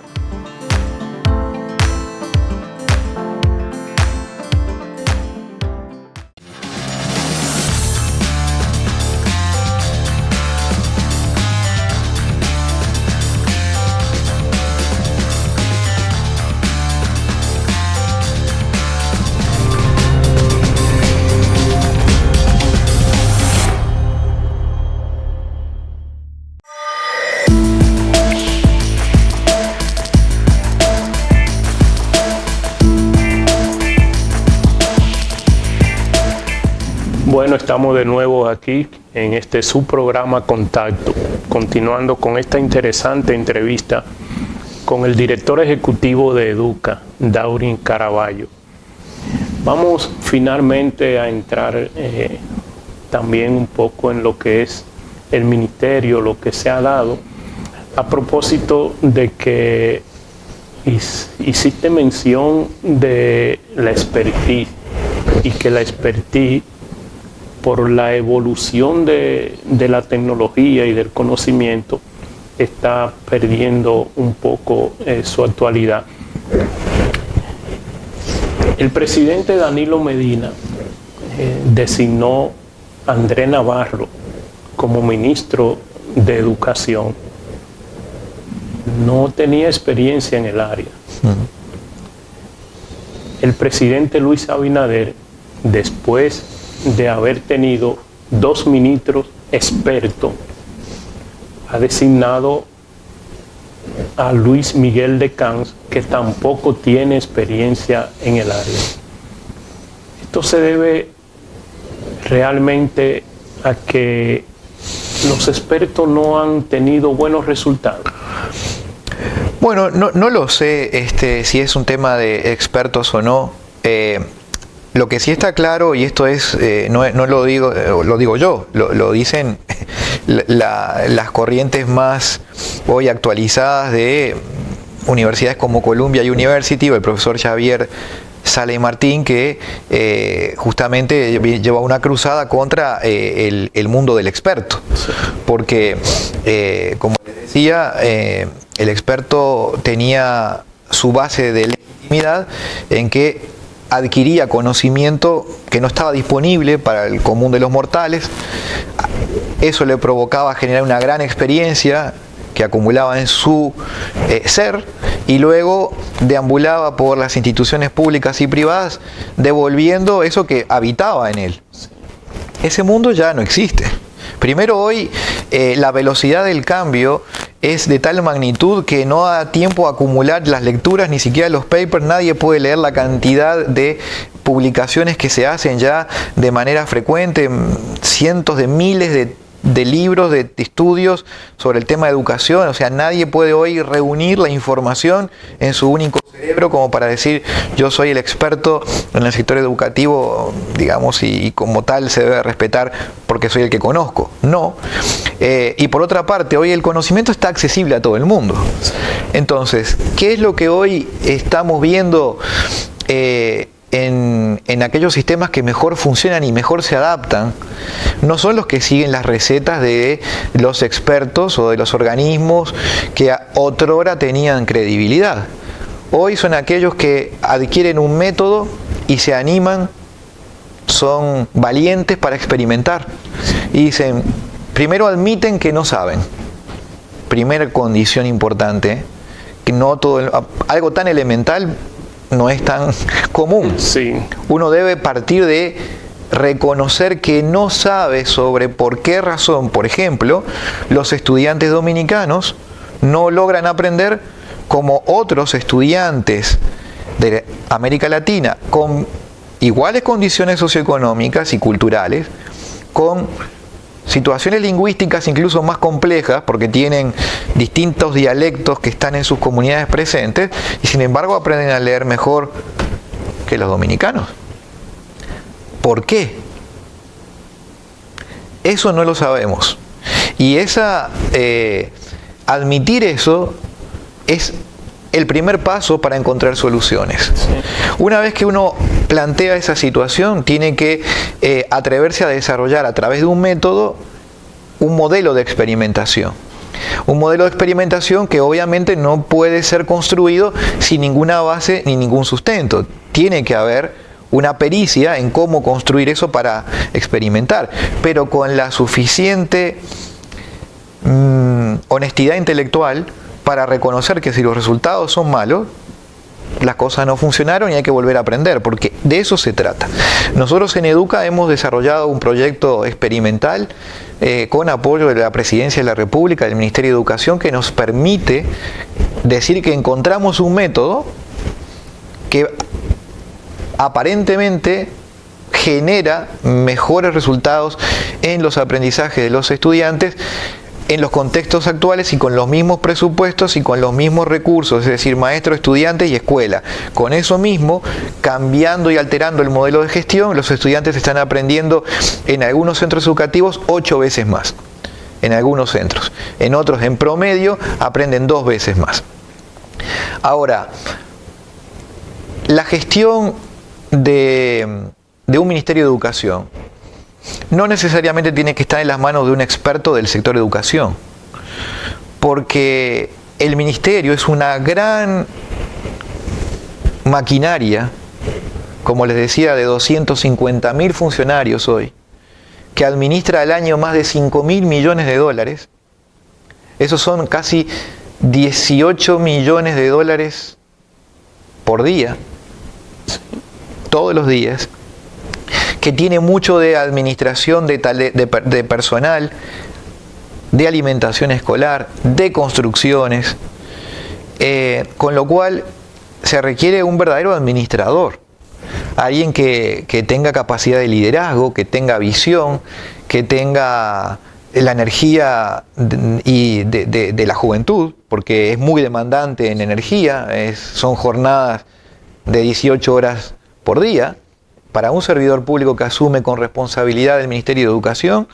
Bueno, estamos de nuevo aquí en este subprograma Contacto, continuando con esta interesante entrevista con el director ejecutivo de Educa, Daurin Caraballo. Vamos finalmente a entrar también un poco en lo que es el ministerio, lo que se ha dado, a propósito de que hiciste mención de la expertise y que la expertise, por la evolución de la tecnología y del conocimiento, está perdiendo un poco su actualidad. El presidente Danilo Medina designó a Andrés Navarro como ministro de Educación. No tenía experiencia en el área. El presidente Luis Abinader, después de haber tenido 2 ministros expertos, ha designado a Luis Miguel de Camps, que tampoco tiene experiencia en el área. Esto se debe realmente a que los expertos no han tenido buenos resultados. Bueno, no lo sé si es un tema de expertos o no. Lo que sí está claro, y esto es no lo digo yo, lo dicen las corrientes más hoy actualizadas de universidades como Columbia University, o el profesor Xavier Sale Martín, que justamente lleva una cruzada contra el mundo del experto, porque como les decía, el experto tenía su base de legitimidad en que adquiría conocimiento que no estaba disponible para el común de los mortales. Eso le provocaba generar una gran experiencia que acumulaba en su ser, y luego deambulaba por las instituciones públicas y privadas devolviendo eso que habitaba en él. Ese mundo ya no existe. Primero, hoy la velocidad del cambio es de tal magnitud que no da tiempo a acumular las lecturas, ni siquiera los papers. Nadie puede leer la cantidad de publicaciones que se hacen ya de manera frecuente, cientos de miles de libros, de estudios sobre el tema de educación. O sea, nadie puede hoy reunir la información en su único cerebro como para decir, yo soy el experto en el sector educativo, digamos, y como tal se debe respetar porque soy el que conozco. No. Y por otra parte, hoy el conocimiento está accesible a todo el mundo. Entonces, ¿qué es lo que hoy estamos viendo en aquellos sistemas que mejor funcionan y mejor se adaptan? No son los que siguen las recetas de los expertos o de los organismos que otrora tenían credibilidad. Hoy son aquellos que adquieren un método y se animan, son valientes para experimentar. Y dicen, primero admiten que no saben. Primera condición importante, que no todo, algo tan elemental no es tan común. Sí. Uno debe partir de reconocer que no sabe sobre por qué razón, por ejemplo, los estudiantes dominicanos no logran aprender como otros estudiantes de América Latina con iguales condiciones socioeconómicas y culturales, con situaciones lingüísticas incluso más complejas porque tienen distintos dialectos que están en sus comunidades presentes, y sin embargo aprenden a leer mejor que los dominicanos. ¿Por qué? Eso no lo sabemos. Y admitir eso es el primer paso para encontrar soluciones. Una vez que uno plantea esa situación, tiene que atreverse a desarrollar a través de un método un modelo de experimentación. Un modelo de experimentación que obviamente no puede ser construido sin ninguna base ni ningún sustento. Tiene que haber una pericia en cómo construir eso para experimentar, pero con la suficiente honestidad intelectual para reconocer que si los resultados son malos, las cosas no funcionaron y hay que volver a aprender, porque de eso se trata. Nosotros en Educa hemos desarrollado un proyecto experimental con apoyo de la Presidencia de la República, del Ministerio de Educación, que nos permite decir que encontramos un método que aparentemente genera mejores resultados en los aprendizajes de los estudiantes en los contextos actuales y con los mismos presupuestos y con los mismos recursos, es decir, maestros, estudiantes y escuela. Con eso mismo, cambiando y alterando el modelo de gestión, los estudiantes están aprendiendo en algunos centros educativos 8 veces más, en algunos centros. En otros, en promedio, aprenden 2 veces más. Ahora, la gestión de un Ministerio de Educación no necesariamente tiene que estar en las manos de un experto del sector educación, porque el ministerio es una gran maquinaria, como les decía, de 250.000 funcionarios hoy, que administra al año más de 5.000 millones de dólares. Esos son casi 18 millones de dólares por día, todos los días, que tiene mucho de administración de personal, de alimentación escolar, de construcciones, con lo cual se requiere un verdadero administrador, alguien que tenga capacidad de liderazgo, que tenga visión, que tenga la energía de la juventud, porque es muy demandante en energía, son jornadas de 18 horas por día. Para un servidor público que asume con responsabilidad el Ministerio de Educación,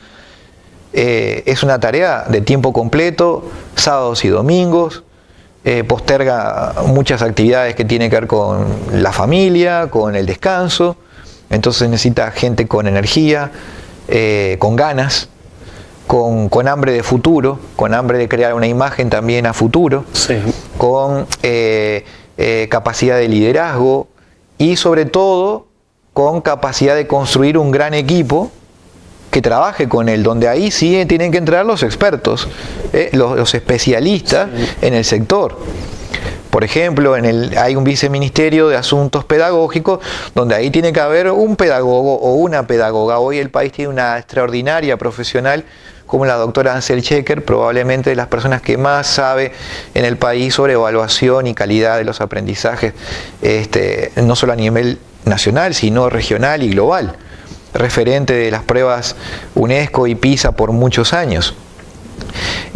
es una tarea de tiempo completo, sábados y domingos, posterga muchas actividades que tienen que ver con la familia, con el descanso. Entonces necesita gente con energía, con ganas, con hambre de futuro, con hambre de crear una imagen también a futuro, sí, con capacidad de liderazgo y sobre todo con capacidad de construir un gran equipo que trabaje con él, donde ahí sí tienen que entrar los expertos, los especialistas en el sector. Por ejemplo, hay un viceministerio de asuntos pedagógicos, donde ahí tiene que haber un pedagogo o una pedagoga. Hoy el país tiene una extraordinaria profesional como la doctora Ansel Checker, probablemente de las personas que más sabe en el país sobre evaluación y calidad de los aprendizajes, no solo a nivel nacional, sino regional y global, referente de las pruebas UNESCO y PISA por muchos años.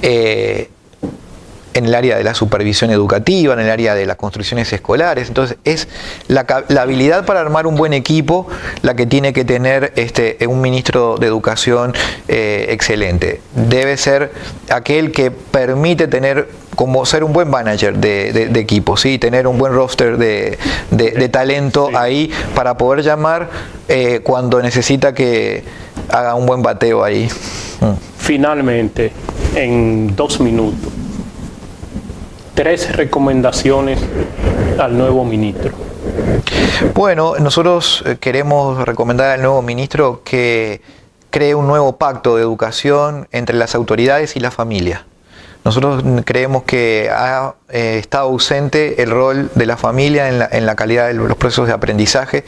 En el área de la supervisión educativa, en el área de las construcciones escolares. Entonces es la habilidad para armar un buen equipo la que tiene que tener un ministro de educación excelente. Debe ser aquel que permite tener, como ser un buen manager de equipo, ¿sí? Tener un buen roster de talento ahí para poder llamar cuando necesita que haga un buen bateo ahí. Finalmente, en 2 minutos, 3 recomendaciones al nuevo ministro. Bueno, nosotros queremos recomendar al nuevo ministro que cree un nuevo pacto de educación entre las autoridades y la familia. Nosotros creemos que ha estado ausente el rol de la familia en la calidad de los procesos de aprendizaje,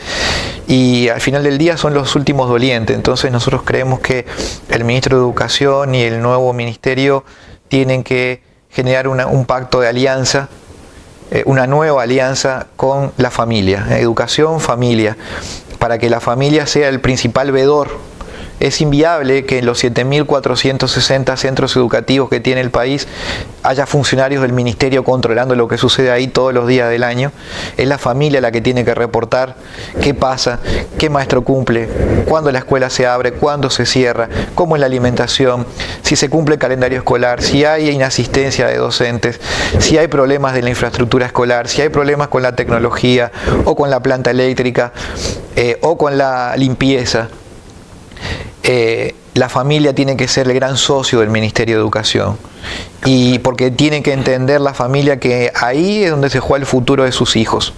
y al final del día son los últimos dolientes. Entonces nosotros creemos que el ministro de Educación y el nuevo ministerio tienen que generar un pacto de alianza, una nueva alianza con la familia, educación, familia, para que la familia sea el principal vedor. Es inviable que en los 7.460 centros educativos que tiene el país haya funcionarios del ministerio controlando lo que sucede ahí todos los días del año. Es la familia la que tiene que reportar qué pasa, qué maestro cumple, cuándo la escuela se abre, cuándo se cierra, cómo es la alimentación, si se cumple el calendario escolar, si hay inasistencia de docentes, si hay problemas de la infraestructura escolar, si hay problemas con la tecnología o con la planta eléctrica o con la limpieza. La familia tiene que ser el gran socio del Ministerio de Educación, y porque tiene que entender la familia que ahí es donde se juega el futuro de sus hijos.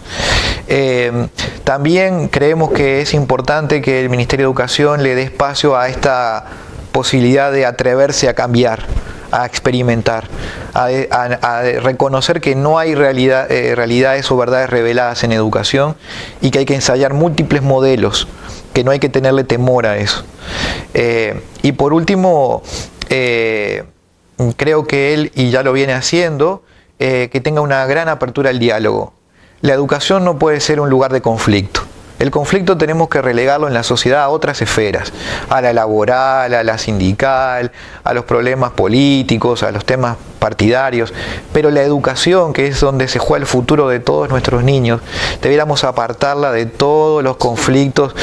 También creemos que es importante que el Ministerio de Educación le dé espacio a esta posibilidad de atreverse a cambiar, a experimentar, a reconocer que no hay realidades o verdades reveladas en educación, y que hay que ensayar múltiples modelos, que no hay que tenerle temor a eso. Y por último, creo que él, y ya lo viene haciendo, que tenga una gran apertura al diálogo. La educación no puede ser un lugar de conflicto. El conflicto tenemos que relegarlo en la sociedad a otras esferas, a la laboral, a la sindical, a los problemas políticos, a los temas partidarios, pero la educación, que es donde se juega el futuro de todos nuestros niños, debiéramos apartarla de todos los conflictos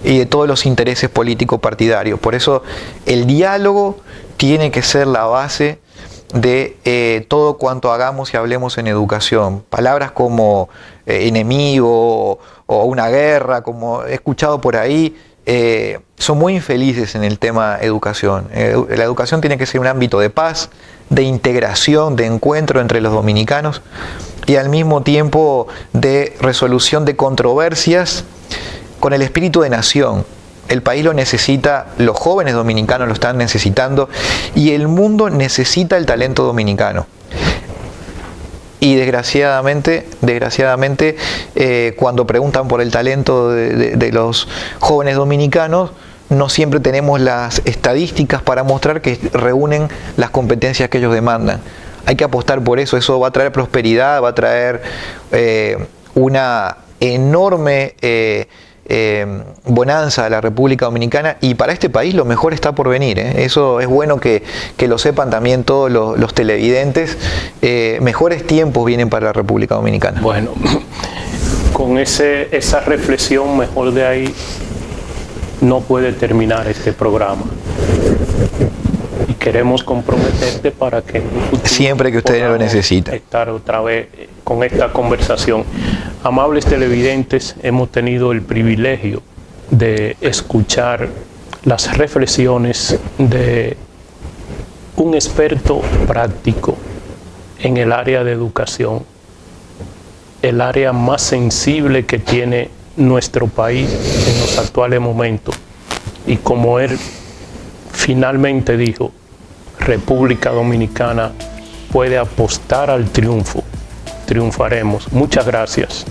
y de todos los intereses políticos partidarios. Por eso el diálogo tiene que ser la base de todo cuanto hagamos y hablemos en educación. Palabras como enemigo o una guerra, como he escuchado por ahí, son muy infelices en el tema educación. La educación tiene que ser un ámbito de paz, de integración, de encuentro entre los dominicanos, y al mismo tiempo de resolución de controversias con el espíritu de nación. El país lo necesita, los jóvenes dominicanos lo están necesitando, y el mundo necesita el talento dominicano. Y desgraciadamente, cuando preguntan por el talento de los jóvenes dominicanos, no siempre tenemos las estadísticas para mostrar que reúnen las competencias que ellos demandan. Hay que apostar por eso. Eso va a traer prosperidad, va a traer una enorme bonanza a la República Dominicana, y para este país lo mejor está por venir. Eso es bueno que lo sepan también todos los televidentes. Mejores tiempos vienen para la República Dominicana. Bueno, con esa reflexión, mejor de ahí no puede terminar este programa. Y queremos comprometerte para que en un futuro, siempre que ustedes lo necesiten, estar otra vez con esta conversación. Amables televidentes, hemos tenido el privilegio de escuchar las reflexiones de un experto práctico en el área de educación, el área más sensible que tiene nuestro país en los actuales momentos. Y como él finalmente dijo, República Dominicana puede apostar al triunfo. Triunfaremos. Muchas gracias.